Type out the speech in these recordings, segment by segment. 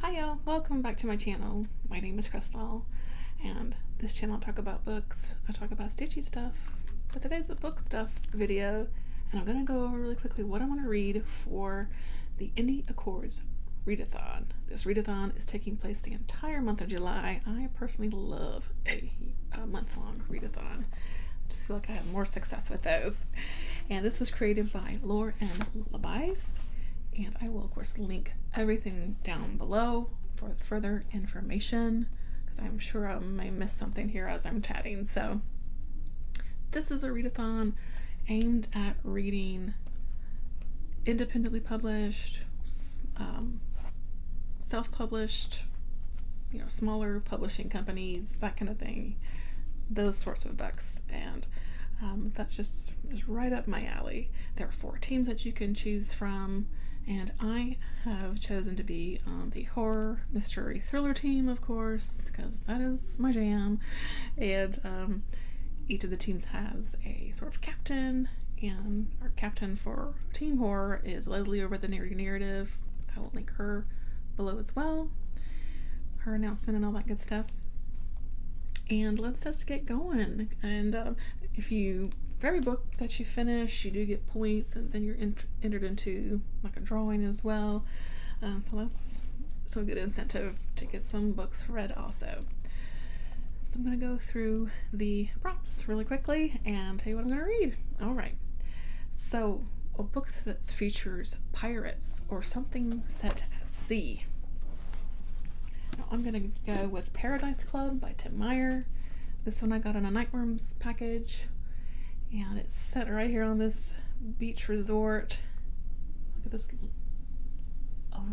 Hiya, welcome back to my channel. My name is Crystal, and this channel I talk about books, I talk about stitchy stuff, but today's a book stuff video, and I'm gonna go over really quickly what I want to read for the Indie Accords Readathon. This readathon is taking place the entire month of July. I personally love a month-long readathon. I just feel like I have more success with those. And this was created by Lore and Lullabies. And I will, of course, link everything down below for further information, because I'm sure I may miss something here as I'm chatting. So this is a readathon aimed at reading independently published, self-published, smaller publishing companies, that kind of thing, those sorts of books. And that's just right up my alley. There are 4 teams that you can choose from, and I have chosen to be on the horror, mystery, thriller team, of course, because that is my jam. And each of the teams has a sort of captain, and our captain for Team Horror is Leslie over at the Narrative. I will link her below as well, her announcement and all that good stuff. And let's just get going. And for every book that you finish, you do get points, and then you're entered into like a drawing as well. So that's some good incentive to get some books read also. So I'm going to go through the prompts really quickly and tell you what I'm going to read. All right. So a book that features pirates or something set at sea. Now I'm going to go with Paradise Club by Tim Meyer. This one I got in a Nightworms package, and it's set right here on this beach resort. Look at this. Oh,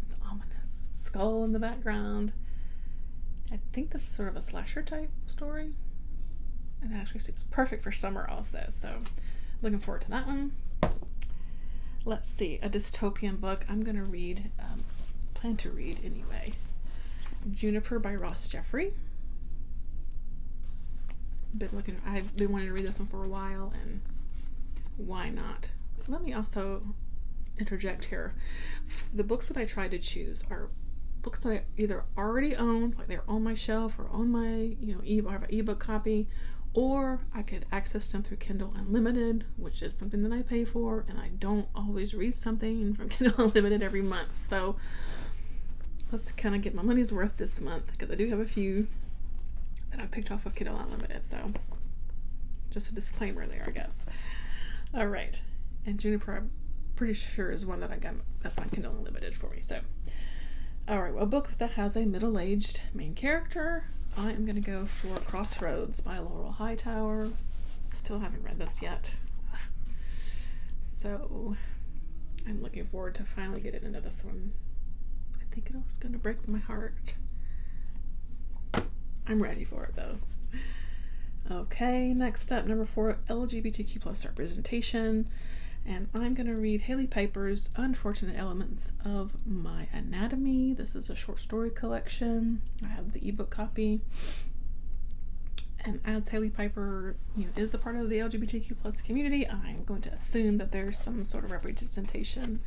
it's ominous skull in the background. I think this is sort of a slasher type story, and it actually seems perfect for summer also, so looking forward to that one. Let's see, a dystopian book I'm gonna read, plan to read anyway. Juniper by Ross Jeffrey. I've been wanting to read this one for a while, and why not? Let me also interject here. The books that I try to choose are books that I either already own, like they're on my shelf or on my, I have an ebook copy, or I could access them through Kindle Unlimited, which is something that I pay for, and I don't always read something from Kindle Unlimited every month. So let's kind of get my money's worth this month, because I do have a few that I picked off of Kindle Unlimited. So just a disclaimer there, I guess. All right. And Juniper, I'm pretty sure, is one that I got that's on Kindle Unlimited for me. So, all right. Well, a book that has a middle-aged main character. I am going to go for Crossroads by Laurel Hightower. Still haven't read this yet. So I'm looking forward to finally getting into this one. I think it was going to break my heart. I'm ready for it though. Okay, next up, number 4, LGBTQ plus representation. And I'm going to read Haley Piper's Unfortunate Elements of My Anatomy. This is a short story collection. I have the ebook copy. And as Haley Piper is a part of the LGBTQ plus community, I'm going to assume that there's some sort of representation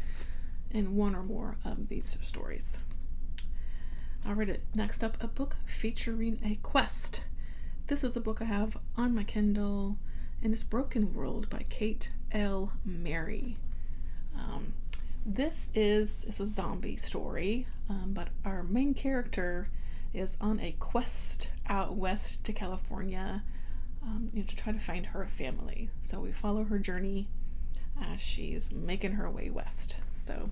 in one or more of these stories. I'll read it. Next up, a book featuring a quest. This is a book I have on my Kindle, and it's Broken World by Kate L. Mary. It's a zombie story, but our main character is on a quest out west to California to try to find her family. So we follow her journey as she's making her way west. So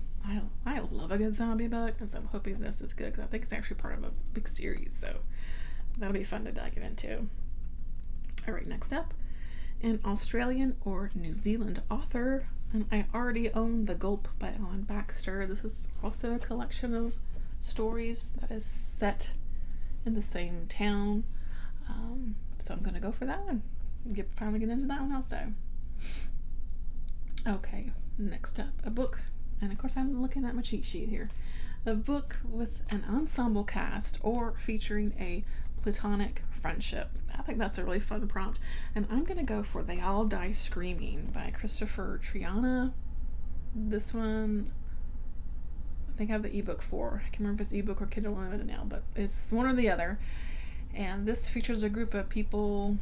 I love a good zombie book, and so I'm hoping this is good, because I think it's actually part of a big series, so that'll be fun to dive into. All right, next up, an Australian or New Zealand author, and I already own The Gulp by Ellen Baxter. This is also a collection of stories that is set in the same town, so I'm going to go for that one. Finally get into that one also. Okay, next up, a book. And of course I'm looking at my cheat sheet here. A book with an ensemble cast or featuring a platonic friendship. I think that's a really fun prompt. And I'm going to go for They All Die Screaming by Christopher Triana. This one, I think I have the ebook for. I can't remember if it's ebook or Kindle Unlimited now, but it's one or the other. And this features a group of people.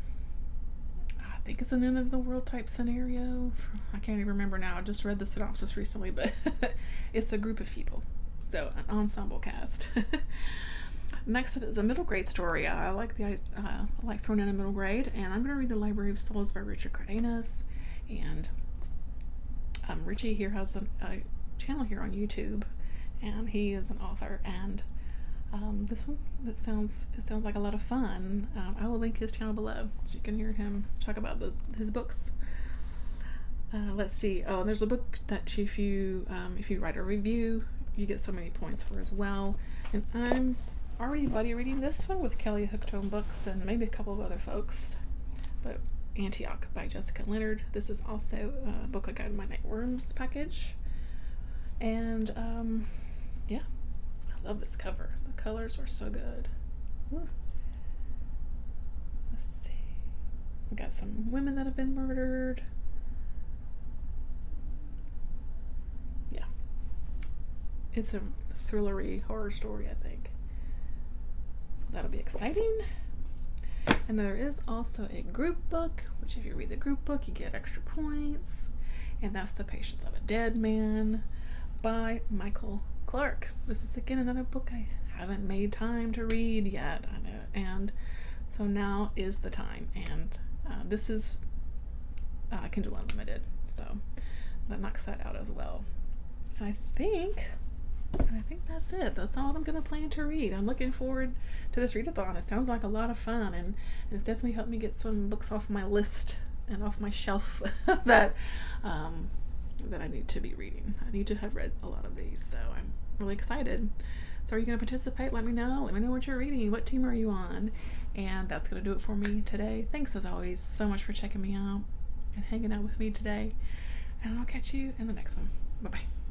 I think it's an end of the world type scenario. I can't even remember now. I just read the synopsis recently, but it's a group of people. So an ensemble cast. Next up is a middle grade story. I like throwing in a middle grade, and I'm going to read The Library of Souls by Richard Cardenas. And Richie here has a channel here on YouTube, and he is an author. And this one, it sounds like a lot of fun. I will link his channel below so you can hear him talk about his books. Let's see. Oh, and there's a book that if you write a review, you get so many points for as well. And I'm already buddy reading this one with Kelly Hooked Books and maybe a couple of other folks. But Antioch by Jessica Leonard. This is also a book I got in my Nightworms package. And yeah, I love this cover. The colors are so good. Ooh. Let's see. We got some women that have been murdered. Yeah. It's a thrillery horror story, I think. That'll be exciting. And there is also a group book, which if you read the group book, you get extra points. And that's The Patience of a Dead Man by Michael Clark. This is again another book I haven't made time to read yet. I know, and so now is the time. And this is Kindle Unlimited, so that knocks that out as well. And I think that's it. That's all I'm going to plan to read. I'm looking forward to this readathon. It sounds like a lot of fun, and it's definitely helped me get some books off my list and off my shelf that I need to be reading. I need to have read a lot of these, so I'm really excited. So are you going to participate? Let me know. Let me know what you're reading. What team are you on? And that's going to do it for me today. Thanks as always so much for checking me out and hanging out with me today. And I'll catch you in the next one. Bye-bye.